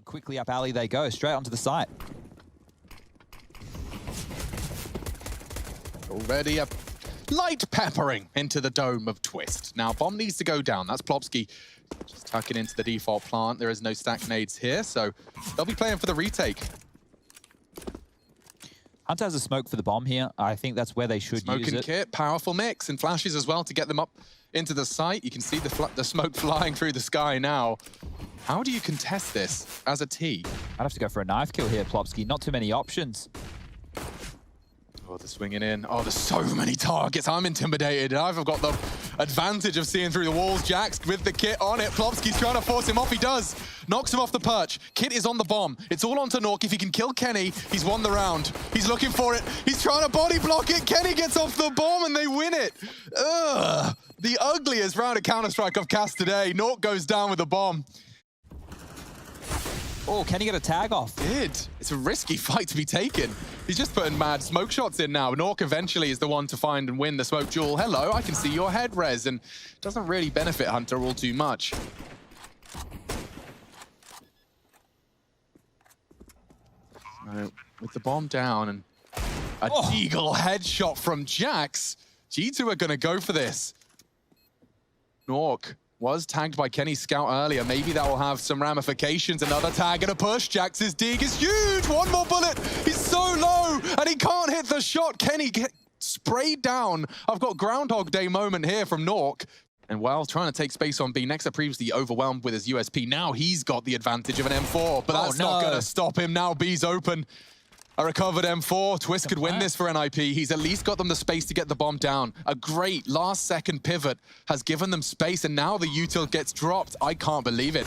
quickly up alley they go, straight onto the site. Already a light peppering into the dome of Twist. Now, bomb needs to go down. That's Plopsky just tucking into the default plant. There is no stack nades here, so they'll be playing for the retake. Hunter has a smoke for the bomb here. I think that's where they should Smoke use and it. kit, powerful mix, and flashes as well to get them up into the site. You can see the smoke flying through the sky now. How do you contest this as a T? I'd have to go for a knife kill here, Plopsky. Not too many options. Oh, they're swinging in. Oh, there's so many targets. I'm intimidated. I've got the advantage of seeing through the walls. Jax with the kit on it. Plopsky's trying to force him off. He does. Knocks him off the perch. Kit is on the bomb. It's all onto Nork. If he can kill Kenny, he's won the round. He's looking for it. He's trying to body block it. Kenny gets off the bomb and they win it. Ugh. The ugliest round of Counter-Strike I've cast today. Nork goes down with the bomb. Oh, can he get a tag off? It's a risky fight to be taken. He's just putting mad smoke shots in now. Nork eventually is the one to find and win the smoke duel. Hello, I can see your head, Rez, and doesn't really benefit Hunter all too much. So, with the bomb down and a deagle headshot from Jax, G2 are going to go for this. Nork was tagged by Kenny's scout earlier. Maybe that will have some ramifications. Another tag and a push. Jax's dig is huge. One more bullet. He's so low and he can't hit the shot. Kenny get sprayed down. I've got Groundhog Day moment here from Nork. And while trying to take space on B, Nexa previously overwhelmed with his USP. Now he's got the advantage of an M4, but that's not going to stop him. Now B's open. A recovered M4. Twist could win this for NIP. He's at least got them the space to get the bomb down. A great last-second pivot has given them space, and now the util gets dropped. I can't believe it.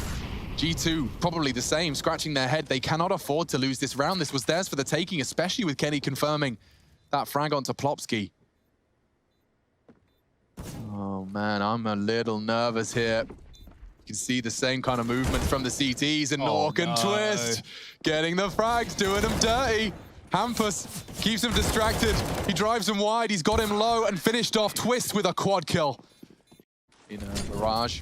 G2, probably the same, scratching their head. They cannot afford to lose this round. This was theirs for the taking, especially with Kenny confirming that frag onto Plopsky. Oh, man, I'm a little nervous here. You can see the same kind of movement from the CTs and Nork and Twist getting the frags, doing them dirty. Hampus keeps him distracted. He drives him wide. He's got him low and finished off Twist with a quad kill. In a barrage.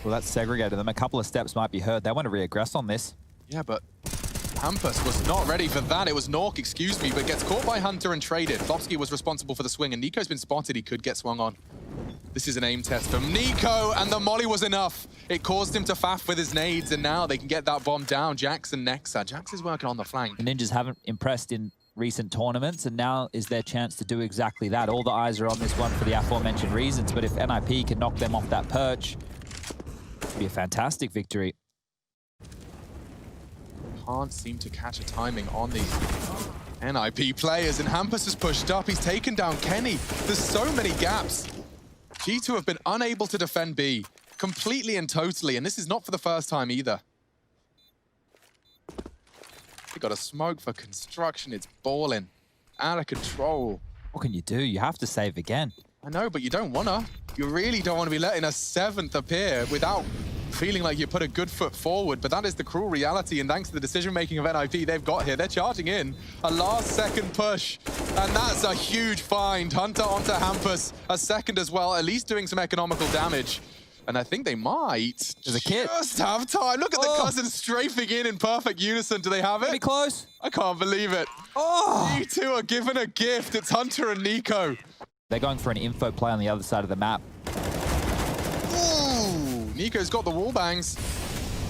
Well, that's segregated them. A couple of steps might be heard. They want to reaggress on this. Yeah, but Hampus was not ready for that. It was Nork, excuse me, but gets caught by Hunter and traded. Plopsky was responsible for the swing, and Nico's been spotted. He could get swung on. This is an aim test from Nico, and the molly was enough. It caused him to faff with his nades, and now they can get that bomb down. Jax and Nexa. Jax is working on the flank. The Ninjas haven't impressed in recent tournaments, and now is their chance to do exactly that. All the eyes are on this one for the aforementioned reasons, but if NIP can knock them off that perch, it'd be a fantastic victory. Can't seem to catch a timing on these NIP players, and Hampus has pushed up. He's taken down Kenny. There's so many gaps. G2 have been unable to defend B completely and totally, and this is not for the first time either. They got a smoke for construction. It's balling. Out of control. What can you do? You have to save again. I know, but you don't wanna. You really don't want to be letting a 7th appear without feeling like you put a good foot forward, but that is the cruel reality, and thanks to the decision-making of NIP they've got here. They're charging in. A last-second push, and that's a huge find. Hunter onto Hampus, a second as well, at least doing some economical damage. And I think they might just have time. Look at the cousin strafing in perfect unison. Do they have it? Pretty close. I can't believe it. You2 are given a gift. It's Hunter and Nico. They're going for an info play on the other side of the map. Nico's got the wall bangs.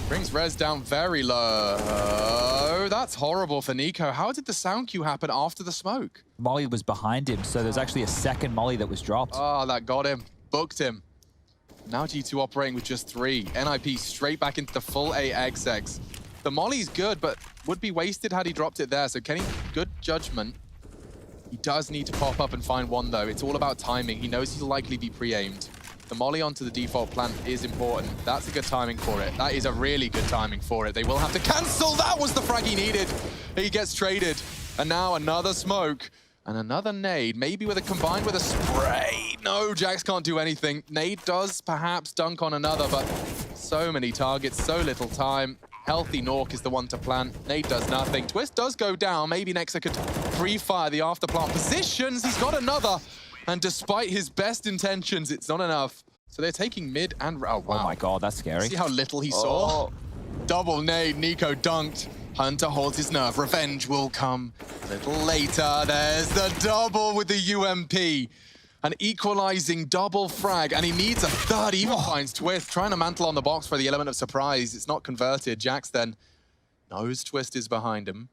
Brings Rez down very low. That's horrible for Nico. How did the sound cue happen after the smoke? Molly was behind him, so there's actually a second molly that was dropped. Oh, that got him. Booked him. Now G2 operating with just 3. NIP straight back into the full AXX. The molly's good, but would be wasted had he dropped it there. So Kenny, good judgment. He does need to pop up and find one, though. It's all about timing. He knows he'll likely be pre-aimed. The molly onto the default plant is important. That's a good timing for it. That is a really good timing for it. They will have to cancel. That was the frag he needed. He gets traded. And now another smoke and another nade, maybe with a combined with a spray. No, Jax can't do anything. Nade does perhaps dunk on another, but so many targets, so little time. Healthy Nork is the one to plant. Nade does nothing. Twist does go down. Maybe Nexa could pre-fire the after plant positions. He's got another. And despite his best intentions, it's not enough. So they're taking mid and... Oh, wow. Oh my god, that's scary. See how little he saw? Double nade, Nico dunked. Hunter holds his nerve. Revenge will come a little later. There's the double with the UMP. An equalizing double frag, and he needs a third. He even finds Twist, trying to mantle on the box for the element of surprise. It's not converted. Jax then knows Twist is behind him.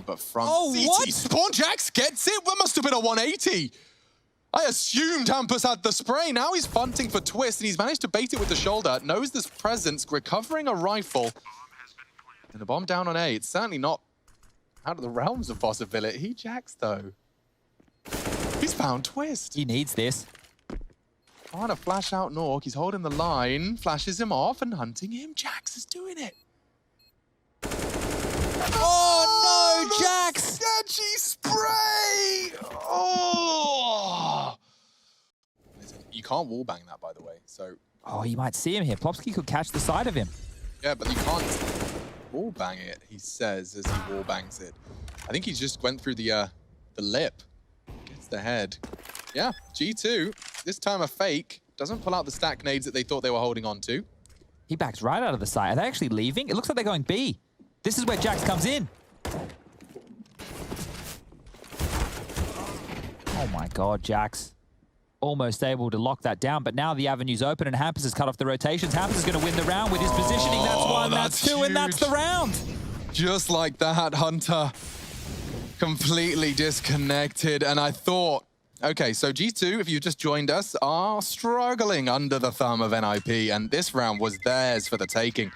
But from CT what? spawn, Jax gets it. That must have been a 180. I assumed Hampus had the spray. Now he's bunting for Twist, and he's managed to bait it with the shoulder. Knows this presence, recovering a rifle. And the bomb down on A. It's certainly not out of the realms of possibility. Jax, though. He's found Twist. He needs this. Trying to flash out Nork. He's holding the line, flashes him off and hunting him. Jax is doing it. Oh no, Jax! Sketchy spray! Oh! You can't wallbang that, by the way. So. Oh, you might see him here. Plopsky could catch the side of him. Yeah, but you can't wallbang it, he says, as he wallbangs it. I think he just went through the lip. Gets the head. Yeah, G2, this time a fake. Doesn't pull out the stack nades that they thought they were holding on to. He backs right out of the site. Are they actually leaving? It looks like they're going B. This is where Jax comes in. Oh my god, Jax. Almost able to lock that down, but now the avenue's open and Hampus has cut off the rotations. Hampus is going to win the round with his positioning. That's one, that's two, huge. And that's the round. Just like that, Hunter completely disconnected. And I thought, okay, so G2, if you've just joined us, are struggling under the thumb of NIP, and this round was theirs for the taking.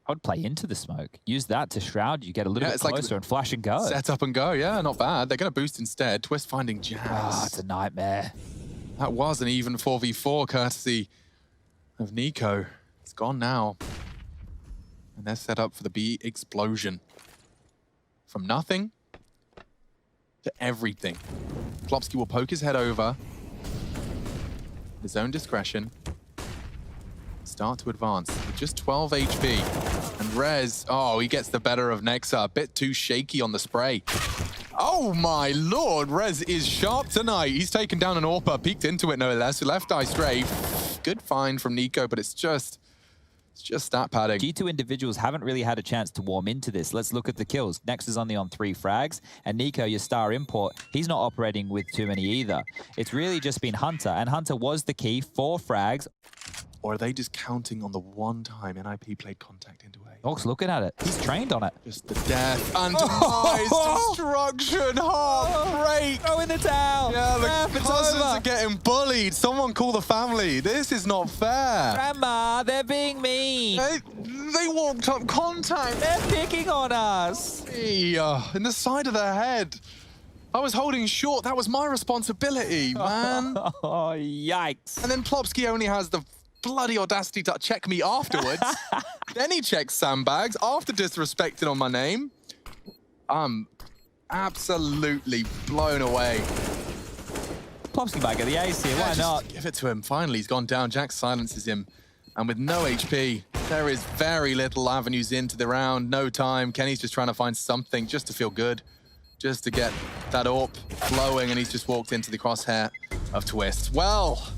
I would play into the smoke. Use that to shroud you, get a little bit closer and flash and go. Set up and go, yeah, not bad. They're going to boost instead. Twist finding Jax. Ah, it's a nightmare. That was an even 4v4 courtesy of Nico. It's gone now. And they're set up for the B explosion. From nothing to everything. Plopsky will poke his head over. His own discretion. Start to advance with just 12 HP. And Rez, oh, he gets the better of Nexa. A bit too shaky on the spray. Oh my lord, Rez is sharp tonight. He's taken down an AWPer, peeked into it no less. Left eye strafe. Good find from Nico, but it's just stat padding. G2 individuals haven't really had a chance to warm into this. Let's look at the kills. Next is only on 3 frags. And Nico, your star import, he's not operating with too many either. It's really just been Hunter. And Hunter was the key. 4 frags. Or are they just counting on the one time NIP played contact into A? Hawk's looking at it. He's trained on it. Just the death and destruction. Heartbreak. Throw in the towel. Yeah, the cousins are getting bullied. Someone call the family. This is not fair. Grandma, they're being mean. They walked up contact. They're picking on us. In the side of the head. I was holding short. That was my responsibility, man. Oh, yikes. And then Plopsky only has the bloody audacity to check me afterwards. Then he checks sandbags after disrespecting on my name. I'm absolutely blown away. Plopsky might get the ace here, why not? Give it to him. Finally, he's gone down. Jax silences him. And with no HP, there is very little avenues into the round. No time. Kenny's just trying to find something just to feel good. Just to get that AWP flowing, and he's just walked into the crosshair of Twist. Well,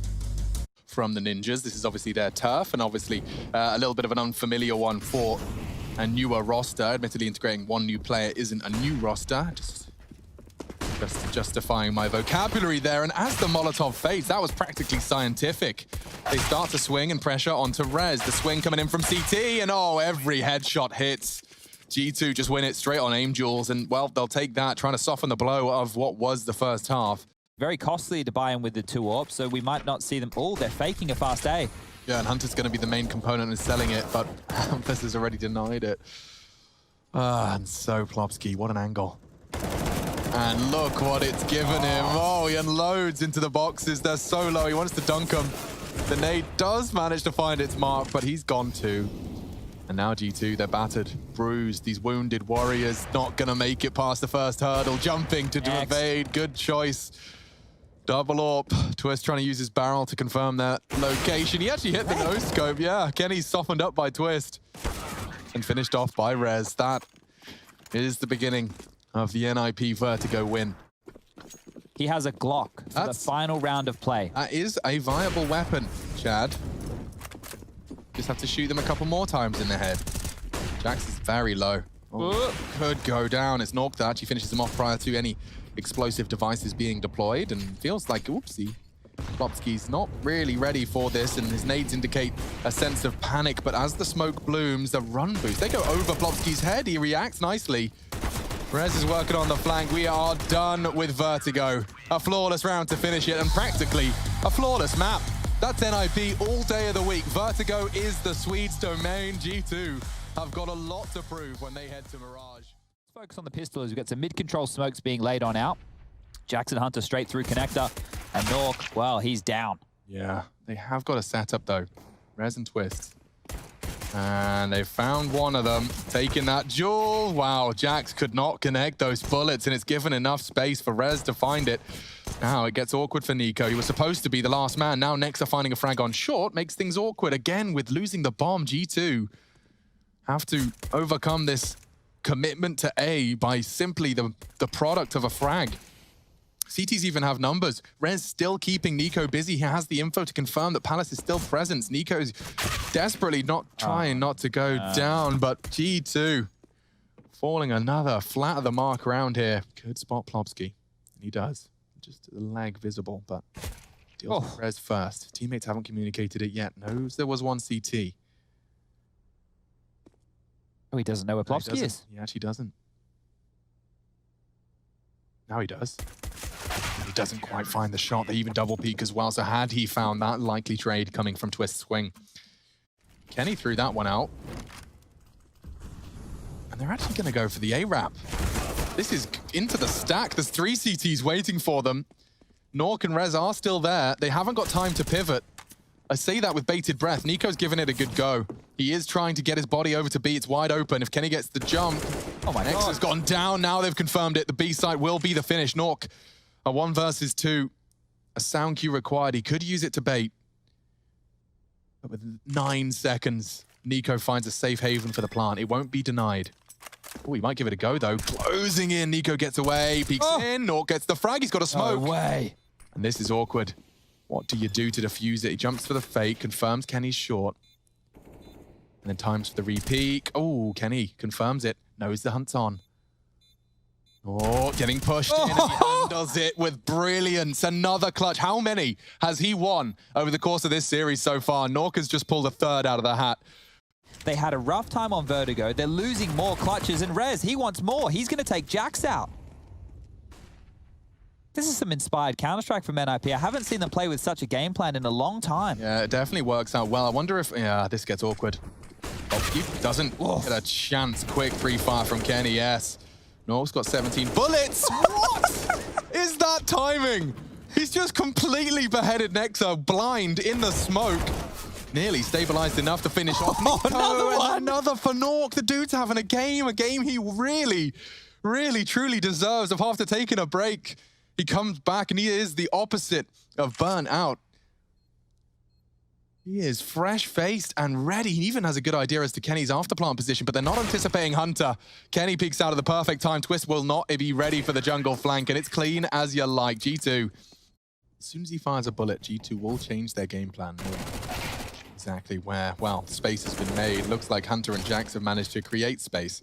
from the Ninjas, this is obviously their turf, and obviously a little bit of an unfamiliar one for a newer roster. Admittedly, integrating one new player isn't a new roster. Just justifying my vocabulary there. And as the Molotov fades, that was practically scientific. They start to swing and pressure onto Rez. The swing coming in from CT, and oh, every headshot hits. G2 just win it straight on aim duels, and well, they'll take that, trying to soften the blow of what was the first half. Very costly to buy in with the 2 AWPs, so we might not see them all. They're faking a fast A. Yeah, and Hunter's going to be the main component in selling it, but Hampus has already denied it. And so Plopsky, what an angle. And look what it's given him. Oh, he unloads into the boxes. They're so low. He wants to dunk them. The nade does manage to find its mark, but he's gone too. And now G2, they're battered, bruised. These wounded warriors not going to make it past the first hurdle. Jumping to evade. Good choice. Double AWP. Twist trying to use his barrel to confirm that location. He actually hit the no-scope. Yeah, Kenny's softened up by Twist. And finished off by Rez. That is the beginning of the NIP Vertigo win. He has a Glock for the final round of play. That is a viable weapon, Chad. Just have to shoot them a couple more times in the head. Jax is very low. Oh, could go down. It's Nork that actually finishes him off prior to any explosive devices being deployed, and feels like, oopsie, Plopski's not really ready for this, and his nades indicate a sense of panic, but as the smoke blooms, the run boost, they go over Plopski's head. He reacts nicely. Rez is working on the flank. We are done with Vertigo. A flawless round to finish it, and practically a flawless map. That's NIP all day of the week. Vertigo is the Swedes' domain. G2 have got a lot to prove when they head to Mirage. Let's focus on the pistol as we've got some mid-control smokes being laid on out. Jackson Hunter straight through connector, and Nork, well, he's down. Yeah, they have got a setup though. Rez and Twist. And they found one of them, taking that jewel. Wow, Jax could not connect those bullets, and it's given enough space for Rez to find it. Now it gets awkward for Nico. He was supposed to be the last man. Now Nexa finding a frag on short makes things awkward. Again, with losing the bomb, G2 have to overcome this commitment to A by simply the product of a frag. CTs even have numbers. Rez still keeping Nico busy. He has the info to confirm that Palace is still present. Nico's desperately not trying not to go down, but G2 falling another flat of the mark around here. Could spot Plopski, and he does. Just the leg visible, but deals with Rez first. Teammates haven't communicated it yet. Knows there was one CT. Oh, he doesn't know where Plopski is. He actually doesn't. Now he does. He doesn't quite find the shot. They even double peek as well. So had he found that likely trade coming from Twist Swing. Kenny threw that one out. And they're actually going to go for the A-Rap. This is into the stack. There's 3 CTs waiting for them. Nork and Rez are still there. They haven't got time to pivot. I say that with bated breath. Nico's given it a good go. He is trying to get his body over to B. It's wide open. If Kenny gets the jump, oh my God. X has gone down. Now they've confirmed it. The B side will be the finish. Nork, a 1 versus 2. A sound cue required. He could use it to bait. But with 9 seconds, Nico finds a safe haven for the plant. It won't be denied. Oh, he might give it a go, though. Closing in. Nico gets away. Peeks in. Nork gets the frag. He's got a smoke. No way. And this is awkward. What do you do to defuse it? He jumps for the fake, confirms Kenny's short. And then times for the repeat. Oh, Kenny confirms it. Knows the hunt's on. Oh, getting pushed in, and he handles it with brilliance. Another clutch. How many has he won over the course of this series so far? Nork has just pulled a 3rd out of the hat. They had a rough time on Vertigo. They're losing more clutches, and Rez, he wants more. He's going to take Jax out. This is some inspired Counter-Strike from NIP. I haven't seen them play with such a game plan in a long time. Yeah, it definitely works out well. I wonder if... Yeah, this gets awkward. He doesn't get a chance. Quick pre-fire from Kenny, yes. Nork's got 17 bullets. What is that timing? He's just completely beheaded Nexa, blind in the smoke. Nearly stabilized enough to finish off. Another one. Another for Nork. The dude's having a game he really, really, truly deserves. After taking a break, he comes back and he is the opposite of burnt out. He is fresh-faced and ready. He even has a good idea as to Kenny's afterplant position, but they're not anticipating Hunter. Kenny peeks out at the perfect time. Twist will not be ready for the jungle flank, and it's clean as you like. G2, as soon as he fires a bullet, G2 will change their game plan. Exactly where, well, space has been made. Looks like Hunter and Jax have managed to create space.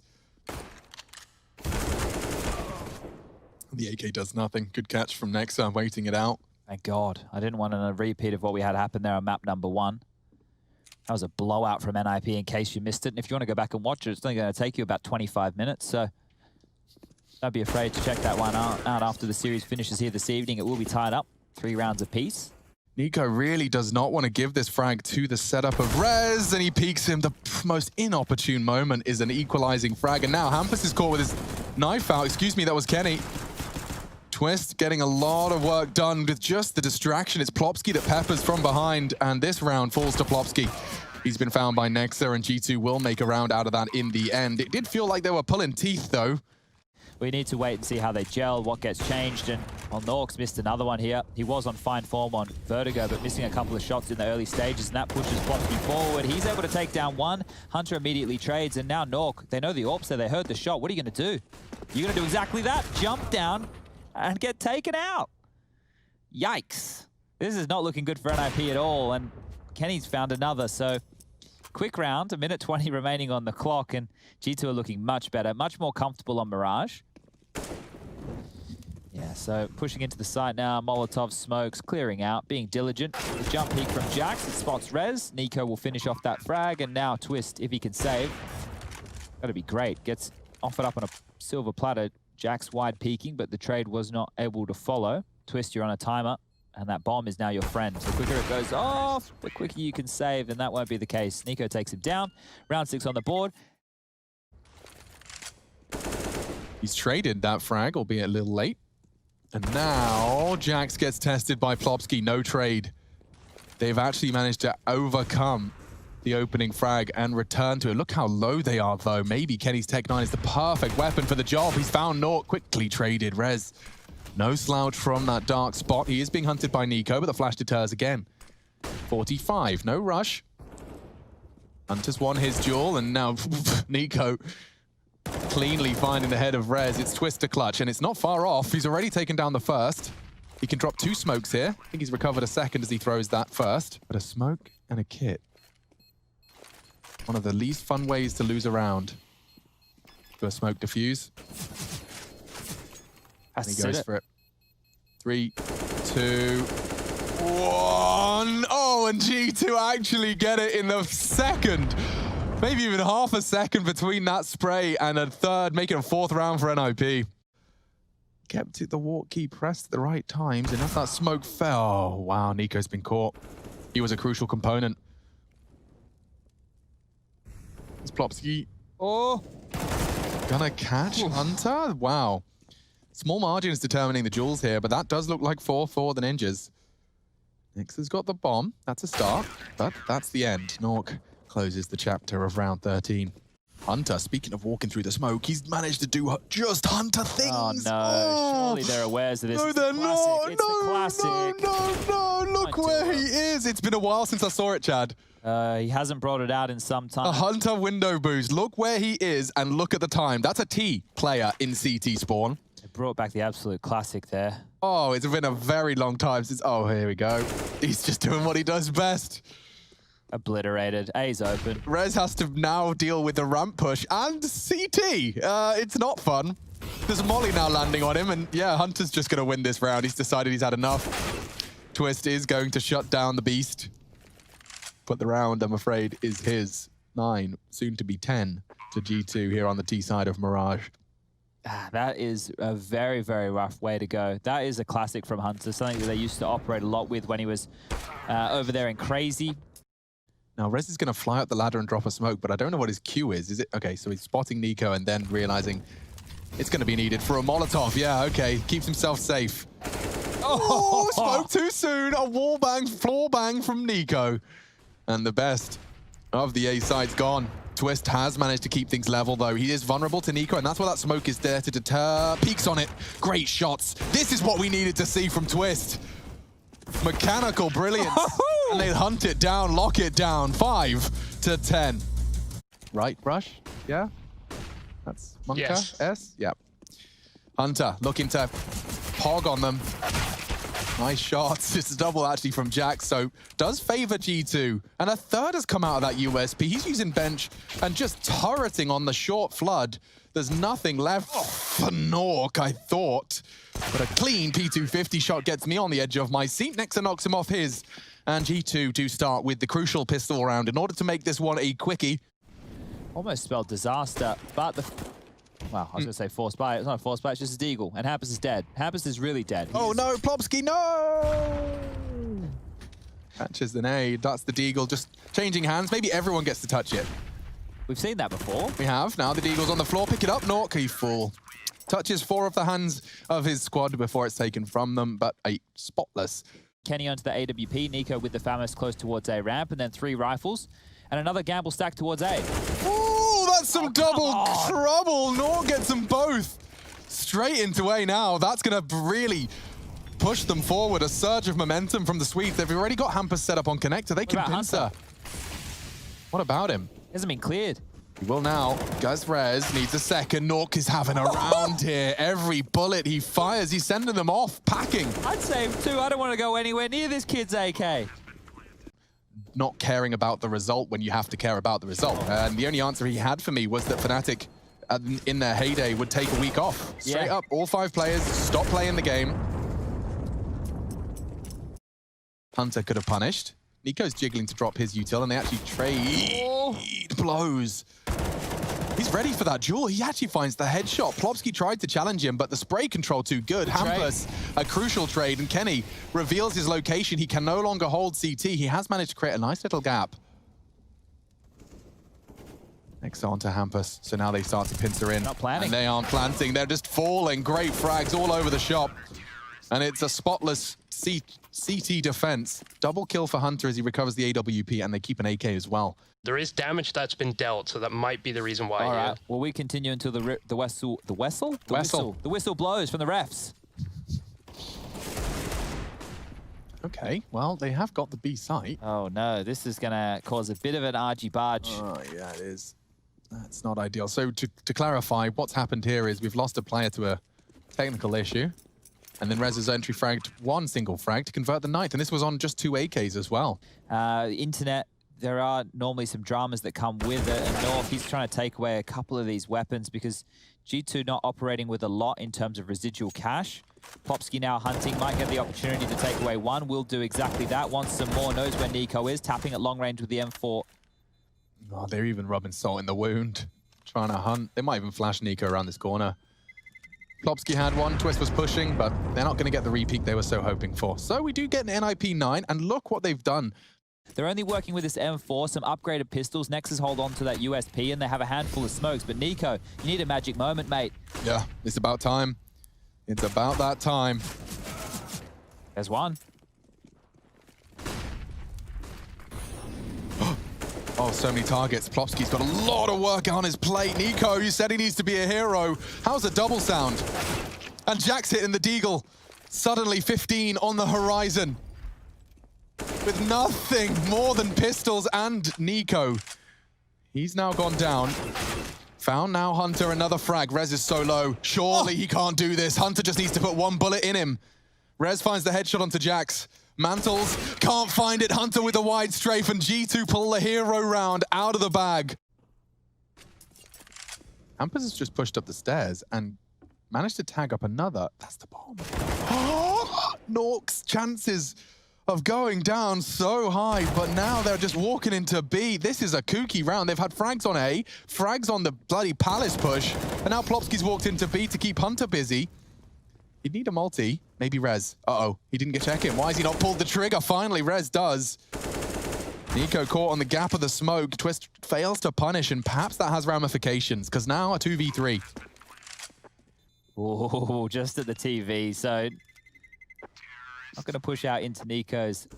The AK does nothing. Good catch from Nexa, waiting it out. Thank God. I didn't want a repeat of what we had happen there on map number 1. That was a blowout from NIP in case you missed it. And if you want to go back and watch it, it's only going to take you about 25 minutes. So don't be afraid to check that one out after the series finishes here this evening. It will be tied up 3 rounds apiece. Nico really does not want to give this frag to the setup of Rez, and he peeks him. The most inopportune moment is an equalizing frag. And now Hampus is caught with his knife out. Excuse me, that was Kenny. Twist getting a lot of work done with just the distraction. It's Plopski that peppers from behind, and this round falls to Plopski. He's been found by Nexa, and G2 will make a round out of that in the end. It did feel like they were pulling teeth, though. We need to wait and see how they gel, what gets changed, and Nork's missed another one here. He was on fine form on Vertigo, but missing a couple of shots in the early stages, and that pushes Plopski forward. He's able to take down one. Hunter immediately trades, and now Nork, they know the AWP's there, they heard the shot. What are you going to do? You're going to do exactly that, jump down, and get taken out. Yikes. This is not looking good for NIP at all, and Kenny's found another, so quick round, 1:20 remaining on the clock, and G2 are looking much better, much more comfortable on Mirage. Yeah, so pushing into the site now, Molotov smokes, clearing out, being diligent. The jump peek from Jax, it spots Rez. Nico will finish off that frag, and now Twist, if he can save. That'd be great. Gets offered up on a silver platter. Jax wide peeking, but the trade was not able to follow. Twist, you're on a timer, and that bomb is now your friend. The quicker it goes off, the quicker you can save, and that won't be the case. Nico takes him down. Round 6 on the board. He's traded that frag, albeit a little late. And now Jax gets tested by Plopsky, no trade. They've actually managed to overcome the opening frag and return to it. Look how low they are, though. Maybe Kenny's Tech 9 is the perfect weapon for the job. He's found Naught, quickly traded. Rez, no slouch from that dark spot. He is being hunted by Nico, but the flash deters again. 45, no rush. Hunter's won his duel, and now Nico cleanly finding the head of Rez. It's Twist to clutch, and it's not far off. He's already taken down the first. He can drop 2 smokes here. I think he's recovered a second as he throws that first. But a smoke and a kit. One of the least fun ways to lose a round. Do a smoke defuse. And he goes for it. 3, 2, 1. Oh, and G2 actually get it in the second. Maybe even half a second between that spray and a third, making a 4th round for NIP. Kept it the walk key pressed at the right times, and if that smoke fell, oh, wow, Nico's been caught. He was a crucial component. It's Plopsky. Oh, gonna catch Hunter? Wow. Small margins determining the duels here, but that does look like 4 for the Ninjas. Nyx has got the bomb. That's a start, but that's the end. Nork closes the chapter of round 13. Hunter, speaking of walking through the smoke, he's managed to do just Hunter things. Oh, no. Surely they're aware of this. No, they're not. No. Look where he is. It's been a while since I saw it, Chad. He hasn't brought it out in some time. A Hunter window boost. Look where he is and look at the time. That's a T player in CT spawn. It brought back the absolute classic there. Oh, it's been a very long time since... Oh, here we go. He's just doing what he does best. Obliterated. A's open. Rez has to now deal with the ramp push and CT. It's not fun. There's Molly now landing on him, and yeah, Hunter's just going to win this round. He's decided he's had enough. Twist is going to shut down the beast. But the round, I'm afraid, is his. 9, soon to be 10 to G2 here on the T side of Mirage. That is a very, very rough way to go. That is a classic from Hunter, something that they used to operate a lot with when he was over there in Crazy. Now, Rez is going to fly up the ladder and drop a smoke, but I don't know what his cue is. Is it? Okay, so he's spotting Nico and then realizing it's going to be needed for a Molotov. Yeah, okay. Keeps himself safe. Oh, spoke too soon. A wall bang, floor bang from Nico. And the best of the A side's gone. Twist has managed to keep things level, though. He is vulnerable to Nico, and that's why that smoke is there to deter. Peeks on it. Great shots. This is what we needed to see from Twist. Mechanical brilliance. And they hunt it down, lock it down. 5 to 10. Right, Rush? Yeah? That's Monka? Yes. S? Yep. Hunter looking to hog on them. Nice shots. It's a double actually from Jax, so does favor G2. And a third has come out of that USP. He's using bench and just turreting on the short flood. There's nothing left for Nork, I thought. But a clean P250 shot gets me on the edge of my seat. Nexa knocks him off his. And G2 do start with the crucial pistol round in order to make this one a quickie. Almost spelled disaster, but the... Well, I was going to say forced buy. It's not a forced buy, it's just a deagle. And Hampus is dead. Hampus is really dead. Oh no, Plopsky, no! Catches the nade. That's the deagle just changing hands. Maybe everyone gets to touch it. We've seen that before. We have. Now the deagle's on the floor. Pick it up. Norky fool. Touches 4 of the hands of his squad before it's taken from them, but a spotless. Kenny onto the AWP. Nico with the Famous close towards A ramp, and then 3 rifles. And another gamble stack towards A. Ooh, that's some double trouble. Nork gets them both. Straight into A now. That's going to really push them forward. A surge of momentum from the Swedes. They've already got Hampus set up on connector. They can pincer. What about him? He hasn't been cleared. He will now. Gus Rez needs a second. Nork is having a round here. Every bullet he fires, he's sending them off, packing. I'd save 2. I don't want to go anywhere near this kid's AK. Not caring about the result when you have to care about the result. And the only answer he had for me was that Fnatic, in their heyday, would take a week off. Straight up, all 5 players stop playing the game. Hunter could have punished. Nico's jiggling to drop his util, and they actually trade blows. He's ready for that duel. He actually finds the headshot. Plopsky tried to challenge him, but the spray control too good. Hampus, a crucial trade, and Kenny reveals his location. He can no longer hold CT. He has managed to create a nice little gap. Next on to Hampus. So now they start to pincer in. Not planning. And they aren't planting. They're just falling. Great frags all over the shop. And it's a spotless CT defense. Double kill for Hunter as he recovers the AWP, and they keep an AK as well. There is damage that's been dealt, so that might be the reason why. All right. Well, we continue until the whistle blows from the refs. Okay, well, they have got the B site. Oh no, this is gonna cause a bit of an argy-bargy. Oh yeah, it is. That's not ideal. So to clarify, what's happened here is we've lost a player to a technical issue, and then Rez has entry fragged 1 single frag to convert the ninth, and this was on just 2 AKs as well. Internet. There are normally some dramas that come with it, and North, he's trying to take away a couple of these weapons because G2 not operating with a lot in terms of residual cash. Plopsky now hunting, might get the opportunity to take away 1, will do exactly that, wants some more, knows where Nico is, tapping at long range with the M4. Oh, they're even rubbing salt in the wound, trying to hunt. They might even flash Nico around this corner. Plopsky had 1, Twist was pushing, but they're not going to get the repeat they were so hoping for. So we do get an NIP9, and look what they've done. They're only working with this M4, some upgraded pistols. Nexus hold on to that USP, and they have a handful of smokes. But Nico, you need a magic moment, mate. Yeah, it's about time. It's about that time. There's one. Oh, so many targets. Plopsky's got a lot of work on his plate. Nico, you said he needs to be a hero. How's the double sound? And Jack's hitting the deagle. Suddenly 15 on the horizon. With nothing more than pistols and Nico. He's now gone down. Found now Hunter, another frag. Rez is so low. Surely he can't do this. Hunter just needs to put 1 bullet in him. Rez finds the headshot onto Jax. Mantles can't find it. Hunter with a wide strafe, and G2 pull the hero round out of the bag. Hampus has just pushed up the stairs and managed to tag up another. That's the bomb. Nork's chances of going down so high, but now they're just walking into B. This is a kooky round. They've had frags on A, frags on the bloody Palace push, and now Plopsky's walked into B to keep Hunter busy. He'd need a multi, maybe Rez. Uh-oh, he didn't get check-in. Why has he not pulled the trigger? Finally, Rez does. Nico caught on the gap of the smoke. Twist fails to punish, and perhaps that has ramifications, because now a 2v3. Oh, just at the TV, so not going to push out into Nico's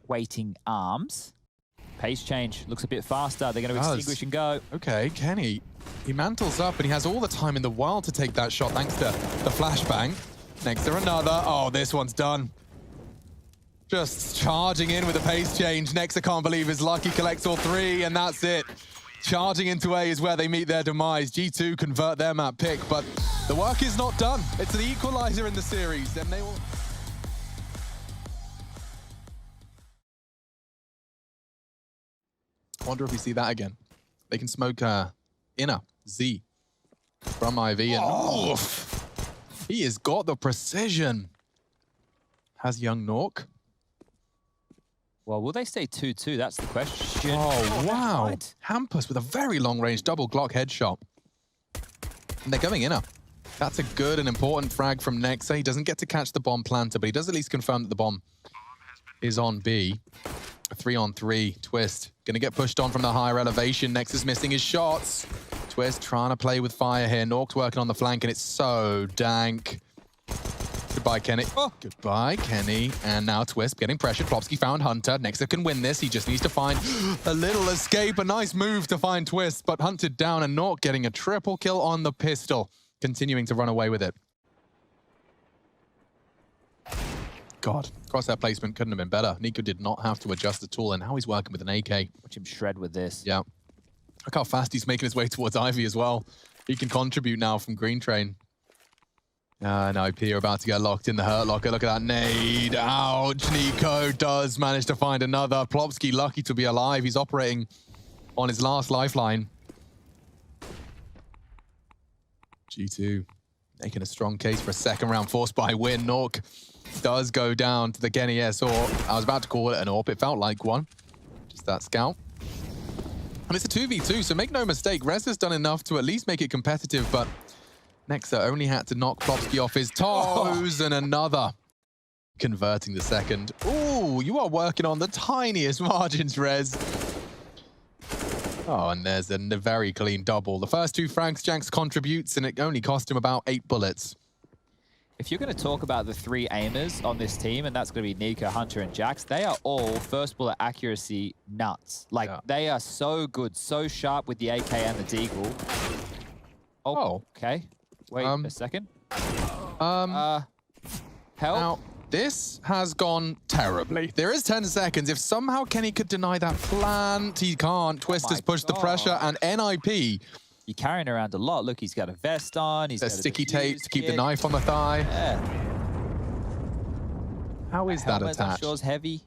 waiting arms. Pace change, looks a bit faster. They're going to extinguish and go. Okay, Kenny, he mantles up and he has all the time in the world to take that shot thanks to the flashbang. Next to another. Oh, this one's done. Just charging in with a pace change. Next, I can't believe his lucky collects all 3, and that's it. Charging into A is where they meet their demise. G2 convert their map pick, but the work is not done. It's the equalizer in the series, and they will... Wonder if we see that again. They can smoke inner Z from IV, and oof, he has got the precision. Has young Nork. Well, will they stay 2-2? That's the question. Oh, wow. Right. Hampus with a very long-range double Glock headshot. And they're going inner. That's a good and important frag from Nexa. He doesn't get to catch the bomb planter, but he does at least confirm that the bomb is on B. A 3-on-3. Twist gonna get pushed on from the higher elevation. Nexus missing his shots. Twist trying to play with fire here. Nork's working on the flank, and it's so dank. Goodbye, Kenny. Oh, goodbye, Kenny. And now Twist getting pressured. Plopsky found Hunter. Nexa can win this. He just needs to find a little escape. A nice move to find Twist, but hunted down, and Nork getting a triple kill on the pistol, continuing to run away with it. God, crosshair placement couldn't have been better. Nico did not have to adjust at all, and now he's working with an AK. Watch him shred with this. Yeah. Look how fast he's making his way towards Ivy as well. He can contribute now from Green Train. And IP are about to get locked in the hurt locker. Look at that nade. Ouch. Nico does manage to find another. Plopsky lucky to be alive. He's operating on his last lifeline. G2 making a strong case for a second round force buy win. Nork does go down to the Kenny S AWP. I was about to call it an AWP. It felt like one. Just that scout. And it's a 2v2, so make no mistake, Rez has done enough to at least make it competitive, but Nexa only had to knock Plopsky off his toes and another. Converting the second. Ooh, you are working on the tiniest margins, Rez. Oh, and there's a very clean double. The first 2 frags, Jax contributes, and it only cost him about 8 bullets. If you're going to talk about the 3 aimers on this team, and that's going to be Nico, Hunter, and Jax, they are all first bullet accuracy nuts. Like, they are so good, so sharp with the AK and the Deagle. Oh, okay. Wait a second. Help. Now, this has gone terribly. There is 10 seconds. If somehow Kenny could deny that plant, he can't. Twist has pushed the pressure, and NIP... You're carrying around a lot. Look, he's got a vest on. He's got sticky tape to keep the knife on the thigh. Yeah. How is that attached? I'm sure it's heavy.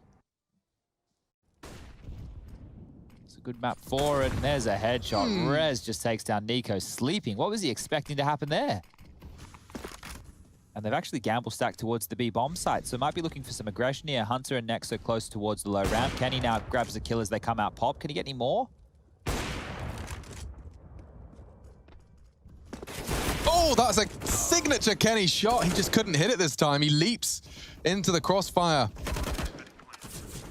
It's a good map for it. And there's a headshot. Rez just takes down Nico sleeping. What was he expecting to happen there? And they've actually gamble stacked towards the B bomb site. So might be looking for some aggression here. Hunter and Nexa close towards the low round. Kenny now grabs the kill as they come out pop. Can he get any more? Oh, that's a signature Kenny shot. He just couldn't hit it this time. He leaps into the crossfire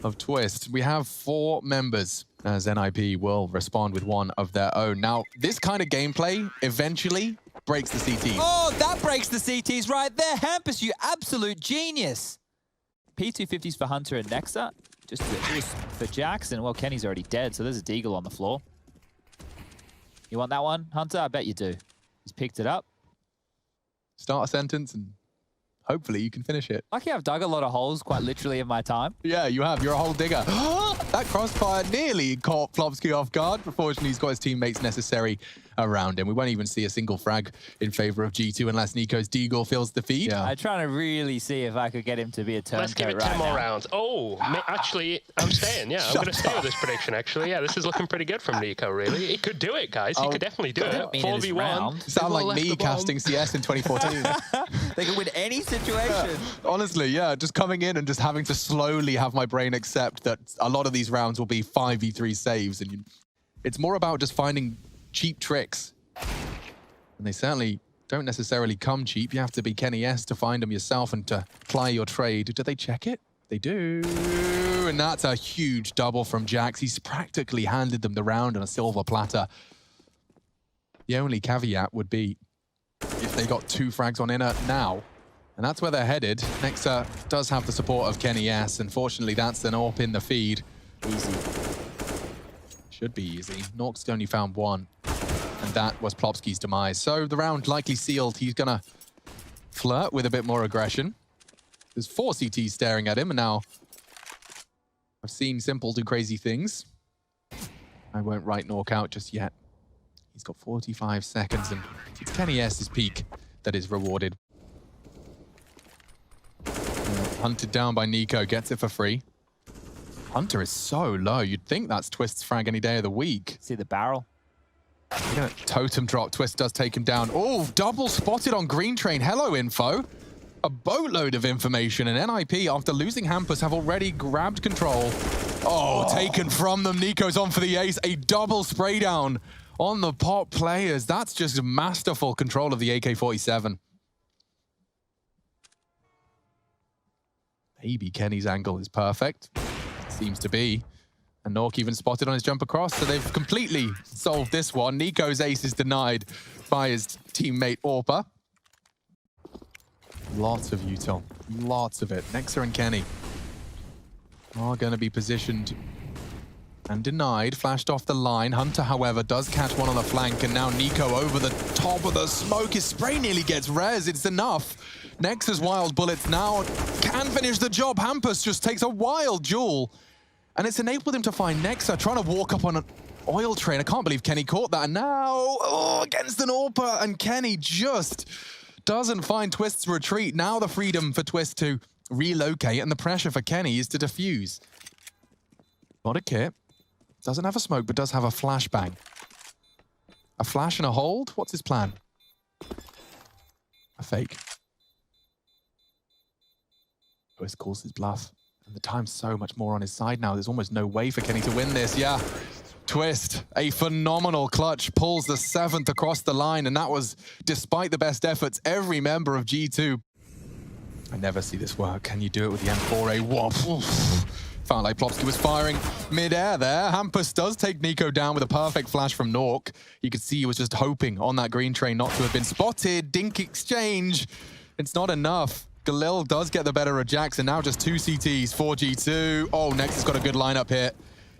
of Twist. We have 4 members as NIP will respond with one of their own. Now, this kind of gameplay eventually breaks the CTs. Oh, that breaks the CTs right there. Hampus, you absolute genius. P250s for Hunter and Nexa. Just for Jackson. Well, Kenny's already dead, so there's a Deagle on the floor. You want that one, Hunter? I bet you do. He's picked it up. Start a sentence and hopefully you can finish it. Lucky I've dug a lot of holes, quite literally, in my time. Yeah, you have. You're a hole digger. That crossfire nearly caught Plopsky off guard. Fortunately, he's got his teammates necessary around him. We won't even see a single frag in favor of G2 unless Nico's Deagle fills the feed. Yeah. I'm trying to really see if I could get him to be a turncoat. Let's give it 10 more rounds. Oh, actually, I'm staying. Yeah, I'm going to stay with this prediction, actually. Yeah, this is looking pretty good from Nico, really. He could do it, guys. He could definitely do it. 4v1. Sound like me casting CS in 2014. They can win any situation. Honestly, yeah, just coming in and just having to slowly have my brain accept that a lot of these rounds will be 5v3 saves. And it's more about just finding cheap tricks. And they certainly don't necessarily come cheap. You have to be Kenny S to find them yourself and to ply your trade. Do they check it? They do. And that's a huge double from Jax. He's practically handed them the round on a silver platter. The only caveat would be if they got 2 frags on inner now. And that's where they're headed. Nexa does have the support of Kenny S. Unfortunately, that's an AWP in the feed. Easy. Should be easy. Nork's only found 1. And that was Plopsky's demise. So the round likely sealed. He's going to flirt with a bit more aggression. There's 4 CTs staring at him. And now I've seen Simple do crazy things. I won't write Nork out just yet. He's got 45 seconds. And it's Kenny S's peak that is rewarded. Hunted down by Nico. Gets it for free. Hunter is so low. You'd think that's Twist's frag any day of the week. See the barrel? You're gonna totem drop. Twist does take him down. Oh, double spotted on Green Train. Hello, info. A boatload of information. And NIP, after losing Hampus, have already grabbed control. Oh, taken from them. Nico's on for the ace. A double spray down on the pop players. That's just masterful control of the AK-47. Maybe Kenny's angle is perfect. Seems to be. And Nork even spotted on his jump across, so they've completely solved this one. Nico's ace is denied by his teammate Orpa. Lots of util. Lots of it. Nexa and Kenny are going to be positioned and denied. Flashed off the line. Hunter, however, does catch one on the flank, and now Nico over the top of the smoke. His spray nearly gets res. It's enough. Nexa's wild bullets now can finish the job. Hampus just takes a wild duel. And it's enabled him to find Nexa, trying to walk up on Oil train. I can't believe Kenny caught that. And now, against an AWPer, and Kenny just doesn't find Twist's retreat. Now the freedom for Twist to relocate, and the pressure for Kenny is to defuse. Got a kit. Doesn't have a smoke, but does have a flashbang. A flash and a hold? What's his plan? A fake. Twist calls his bluff. And the time's so much more on his side now. There's almost no way for Kenny to win this. Yeah. Twist, a phenomenal clutch, pulls the 7th across the line, and that was despite the best efforts, every member of G2. I never see this work. Can you do it with the M4A? Whoop. Felt like Plopsky was firing mid-air there. Hampus does take Nico down with a perfect flash from Nork. You could see he was just hoping on that green train not to have been spotted. Dink exchange. It's not enough. Galil does get the better of Jackson. Now just 2 CTs for G2. Oh, Nexus got a good lineup here.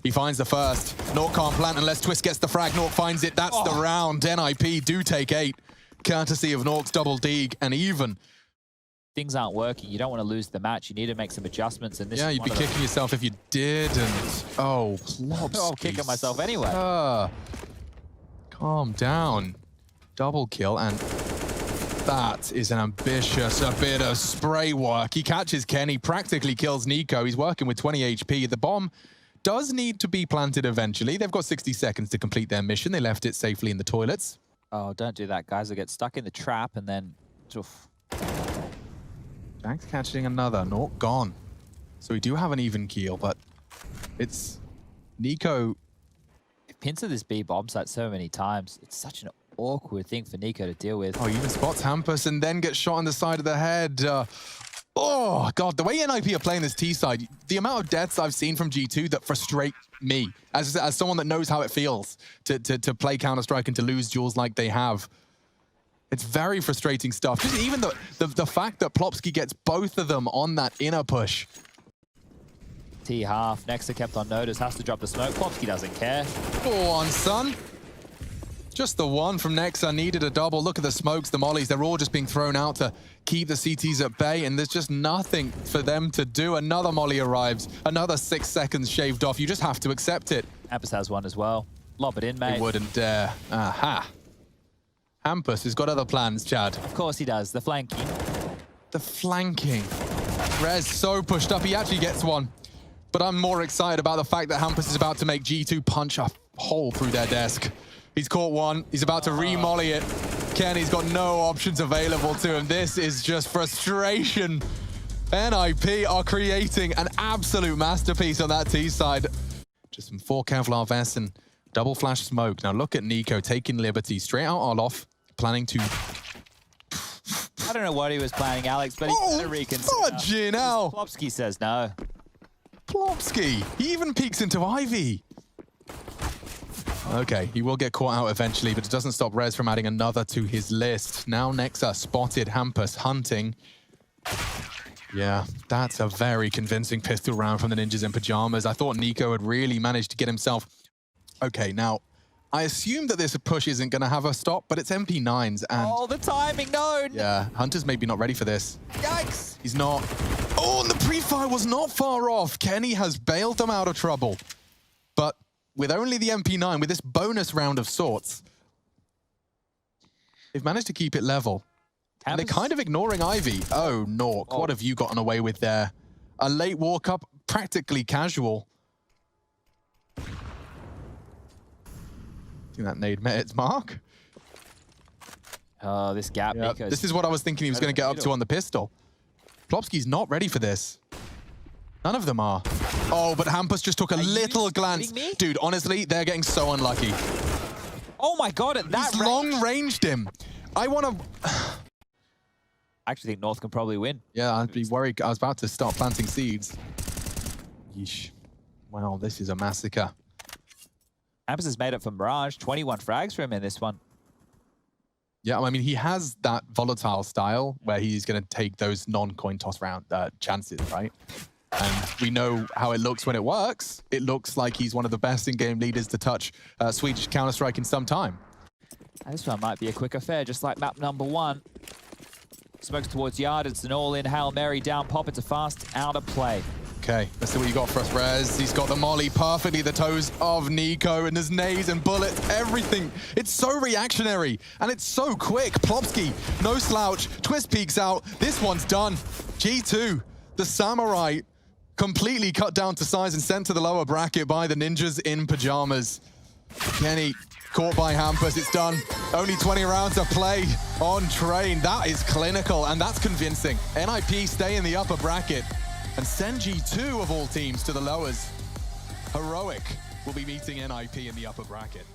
He finds the first. Nork can't plant unless Twist gets the frag. Nork finds it. That's the round. NIP do take 8. Courtesy of Nork's double dig, and even. Things aren't working. You don't want to lose the match. You need to make some adjustments. And this yeah, you'd be kicking yourself if you didn't. Oh, Plopsky. I'm kicking myself anyway. Calm down. Double kill, and that is an ambitious bit of spray work. He catches Kenny, practically kills Nico. He's working with 20 HP. The bomb does need to be planted eventually. They've got 60 seconds to complete their mission. They left it safely in the toilets. Oh, don't do that, guys. They'll get stuck in the trap and then... Oof. Jack's catching another. Nork gone. So we do have an even keel, but it's Nico. It pincer this B bomb site so many times. It's such an awkward thing for Nico to deal with. Oh, he even spots Hampus and then gets shot on the side of the head. Oh, God, the way NIP are playing this T side, the amount of deaths I've seen from G2 that frustrate me as someone that knows how it feels to play Counter-Strike and to lose duels like they have. It's very frustrating stuff. Just even the fact that Plopsky gets both of them on that inner push. T-half. Nexa kept on notice. Has to drop the smoke. Plopsky doesn't care. Go on, son. Just the one from Nexa needed a double. Look at the smokes, the mollies. They're all just being thrown out to keep the CTs at bay, and there's just nothing for them to do. Another molly arrives. Another 6 seconds shaved off. You just have to accept it. Hampus has one as well. Lob it in, mate. He wouldn't dare. Aha. Hampus has got other plans, Chad. Of course he does. The flanking. The flanking. Rez so pushed up. He actually gets one. But I'm more excited about the fact that Hampus is about to make G2 punch a hole through their desk. He's caught one. He's about to re-molly it. Kenny's got no options available to him. This is just frustration. NIP are creating an absolute masterpiece on that T side. Just some 4 Kevlar vests and double flash smoke. Now look at Nico taking liberty straight out Olof, planning to... I don't know what he was planning, Alex, but he's going to reconsider. Fudging hell. Plopsky says no. Plopsky. He even peeks into Ivy. Okay, he will get caught out eventually, but it doesn't stop Rez from adding another to his list. Now Nexa spotted Hampus hunting. Yeah, that's a very convincing pistol round from the Ninjas in Pajamas. I thought Nico had really managed to get himself... Okay, now, I assume that this push isn't going to have a stop, but it's MP9s and... Oh, the timing, no! Yeah, Hunter's maybe not ready for this. Yikes! He's not. Oh, and the pre-fire was not far off. Kenny has bailed them out of trouble. But with only the MP9, with this bonus round of sorts, they've managed to keep it level. And they're kind of ignoring Ivy. Oh, Nork, what have you gotten away with there? A late walk-up, practically casual. I think that nade met its mark. Oh, this gap. Yep. This is what I was thinking he was going to get up to on the pistol. Plopsky's not ready for this. None of them are. Oh, but Hampus just took a little glance. Dude, honestly, they're getting so unlucky. Oh my God, at that He's long-ranged him. I want to... I actually think North can probably win. Yeah, I'd be worried. I was about to start planting seeds. Yeesh. Wow, this is a massacre. Hampus has made it for Mirage. 21 frags for him in this one. Yeah, I mean, he has that volatile style where he's going to take those non-coin toss round chances, right? And we know how it looks when it works. It looks like he's one of the best in-game leaders to touch Swedish Counter-Strike in some time. This one might be a quick affair, just like map number 1. Smokes towards Yard. It's an all-in Hail Mary down pop. It's a fast out of play. Okay, let's see what you got for us, Rez. He's got the molly perfectly at the toes of Nico, and there's nades and bullets, everything. It's so reactionary, and it's so quick. Plopsky, no slouch, Twist peeks out. This one's done. G2, the Samurai, completely cut down to size and sent to the lower bracket by the ninjas in pajamas. Kenny caught by Hampus, it's done. Only 20 rounds of play on Train. That is clinical, and that's convincing. NIP stay in the upper bracket and send G2 of all teams to the lowers. Heroic will be meeting NIP in the upper bracket.